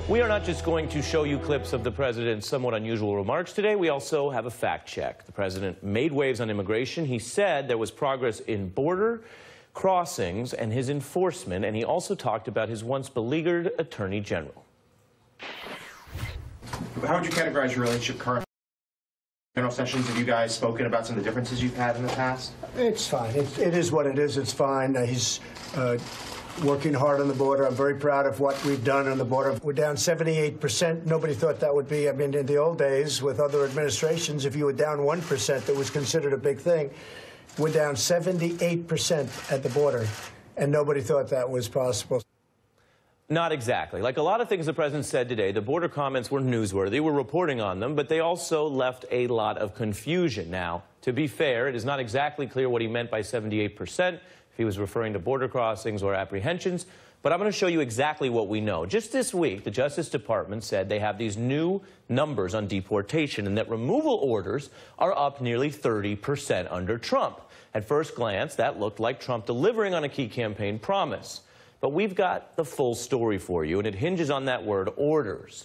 We are not just going to show you clips of the president's somewhat unusual remarks today. We also have a fact check. The president made waves on immigration. He said there was progress in border crossings and his enforcement, and he also talked about his once beleaguered attorney general. How would you categorize your relationship currently? General Sessions, have you guys spoken about some of the differences you've had in the past? It's fine. It is what it is. It's fine. He's working hard on the border. I'm very proud of what we've done on the border. We're down 78%. Nobody thought that would be, I mean, in the old days with other administrations, if you were down 1%, that was considered a big thing. We're down 78% at the border, and nobody thought that was possible. Not exactly. Like a lot of things the president said today, the border comments were newsworthy. We're reporting on them, but they also left a lot of confusion. Now, to be fair, it is not exactly clear what he meant by 78%, if he was referring to border crossings or apprehensions, but I'm going to show you exactly what we know. Just this week, the Justice Department said they have these new numbers on deportation and that removal orders are up nearly 30% under Trump. At first glance, that looked like Trump delivering on a key campaign promise. But we've got the full story for you, and it hinges on that word, orders.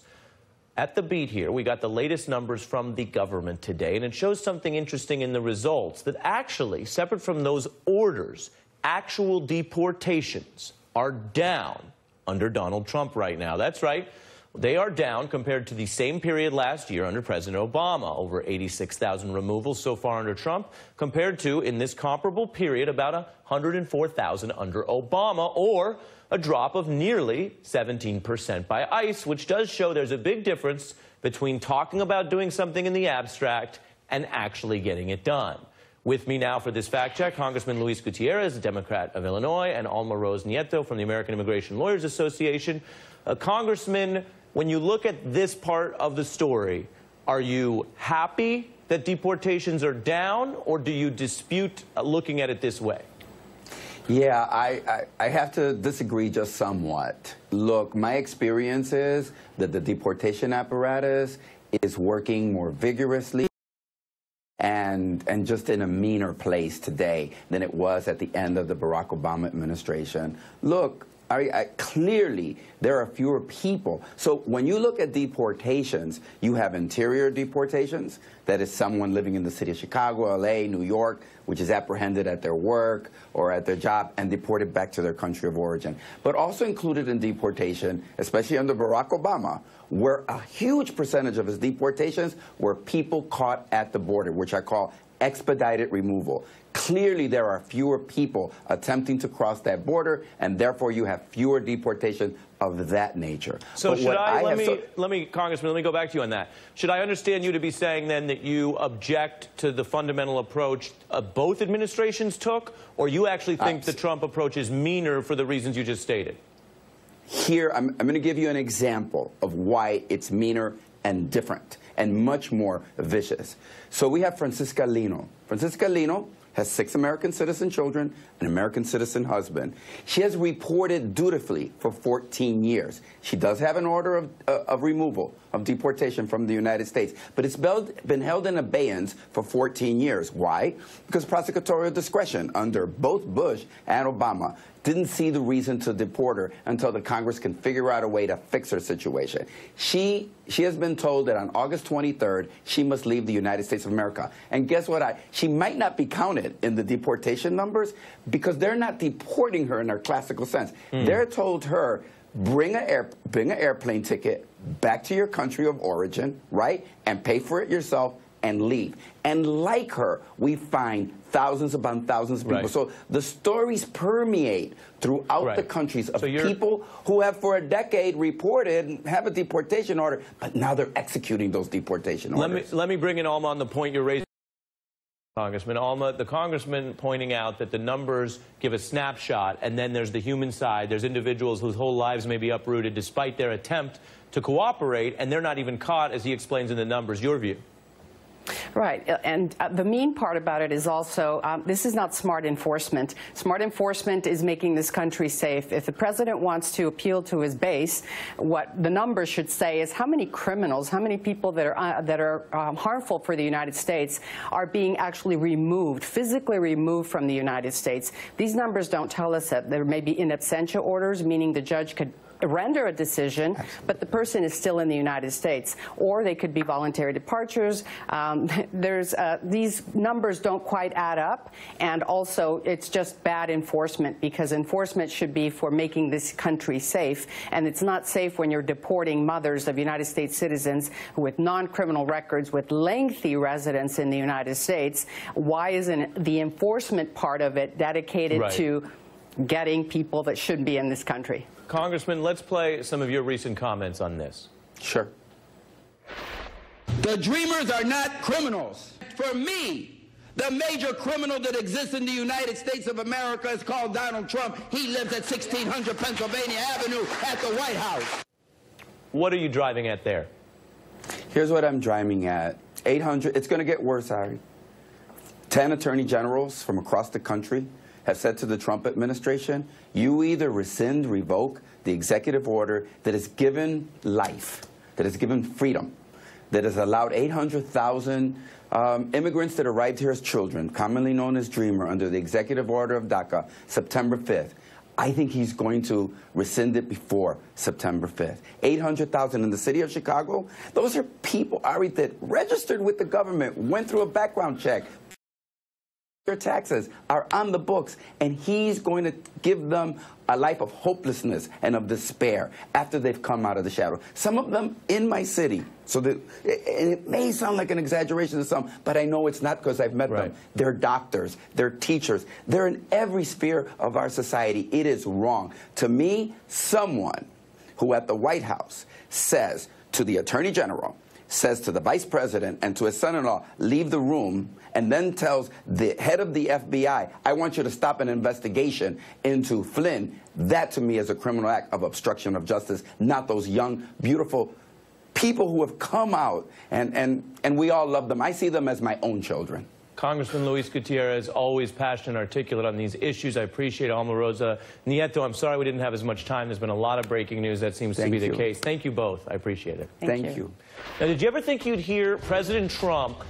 At the beat here, we got the latest numbers from the government today, and it shows something interesting in the results, that actually, separate from those orders, actual deportations are down under Donald Trump right now. That's right. They are down compared to the same period last year under President Obama, over 86,000 removals so far under Trump, compared to, in this comparable period, about 104,000 under Obama, or a drop of nearly 17% by ICE, which does show there's a big difference between talking about doing something in the abstract and actually getting it done. With me now for this fact check, Congressman Luis Gutiérrez, a Democrat of Illinois, and Alma Rosa Nieto from the American Immigration Lawyers Association. Congressman, when you look at this part of the story, are you happy that deportations are down, or do you dispute looking at it this way? Yeah, I have to disagree just somewhat. Look, my experience is that the deportation apparatus is working more vigorously and just in a meaner place today than it was at the end of the Barack Obama administration. Look, clearly, there are fewer people. So when you look at deportations, you have interior deportations. That is someone living in the city of Chicago, LA, New York, which is apprehended at their work or at their job and deported back to their country of origin. But also included in deportation, especially under Barack Obama, were a huge percentage of his deportations were people caught at the border, which I call expedited removal. Clearly, there are fewer people attempting to cross that border, and therefore you have fewer deportations of that nature. So Congressman, let me go back to you on that. Should I understand you to be saying then that you object to the fundamental approach both administrations took, or you actually think the Trump approach is meaner for the reasons you just stated? Here, I'm going to give you an example of why it's meaner and different and much more vicious. So we have Francisca Lino. Francisca Lino has 6 American citizen children, an American citizen husband. She has reported dutifully for 14 years. She does have an order of removal, of deportation from the United States, but it's been held in abeyance for 14 years. Why? Because prosecutorial discretion under both Bush and Obama didn't see the reason to deport her until the Congress can figure out a way to fix her situation. She has been told that on August 23rd, she must leave the United States of America. And guess what? She might not be counted in the deportation numbers because they're not deporting her in her classical sense. They're told her, bring an airplane ticket back to your country of origin, right, and pay for it yourself and leave. And like her, we find thousands upon thousands of people. Right. So the stories permeate throughout the countries of people who have for a decade reported and have a deportation order, but now they're executing those deportation orders. Let me bring in Alma on the point you're raising, Congressman. Alma, the congressman pointing out that the numbers give a snapshot, and then there's the human side. There's individuals whose whole lives may be uprooted despite their attempt to cooperate, and they're not even caught, as he explains in the numbers. Your view? Right, and the mean part about it is also, this is not smart enforcement. Smart enforcement is making this country safe. If the president wants to appeal to his base, what the numbers should say is how many criminals, how many people that are harmful for the United States are being actually removed, physically removed from the United States. These numbers don't tell us that. There may be in absentia orders, meaning the judge could render a decision, but the person is still in the United States. Or they could be voluntary departures. These numbers don't quite add up, and also it's just bad enforcement, because enforcement should be for making this country safe, and it's not safe when you're deporting mothers of United States citizens with non-criminal records with lengthy residence in the United States. Why isn't the enforcement part of it dedicated to getting people that shouldn't be in this country? Congressman, let's play some of your recent comments on this. Sure. The Dreamers are not criminals. For me, the major criminal that exists in the United States of America is called Donald Trump. He lives at 1600 Pennsylvania Avenue at the White House. What are you driving at there? Here's what I'm driving at. 800, it's going to get worse, Ari. 10 attorney generals from across the country have said to the Trump administration, you either rescind, revoke the executive order that has given life, that has given freedom, that has allowed 800,000 immigrants that arrived here as children, commonly known as Dreamer, under the executive order of DACA, September 5th. I think he's going to rescind it before September 5th. 800,000 in the city of Chicago, those are people, Ari, that registered with the government, went through a background check. Their taxes are on the books, and he's going to give them a life of hopelessness and of despair after they've come out of the shadow. Some of them in my city. So that, it may sound like an exaggeration to some, but I know it's not, because I've met them. They're doctors, they're teachers, they're in every sphere of our society. It is wrong. To me, someone who at the White House says to the Attorney General, says to the Vice President and to his son-in-law, leave the room, and then tells the head of the FBI, I want you to stop an investigation into Flynn, that to me is a criminal act of obstruction of justice, not those young, beautiful people who have come out, and we all love them. I see them as my own children. Congressman Luis Gutierrez, always passionate and articulate on these issues. I appreciate it. Alma Rosa Nieto, I'm sorry we didn't have as much time. There's been a lot of breaking news. That seems to be the case. Thank you both. I appreciate it. Thank you. Now, did you ever think you'd hear President Trump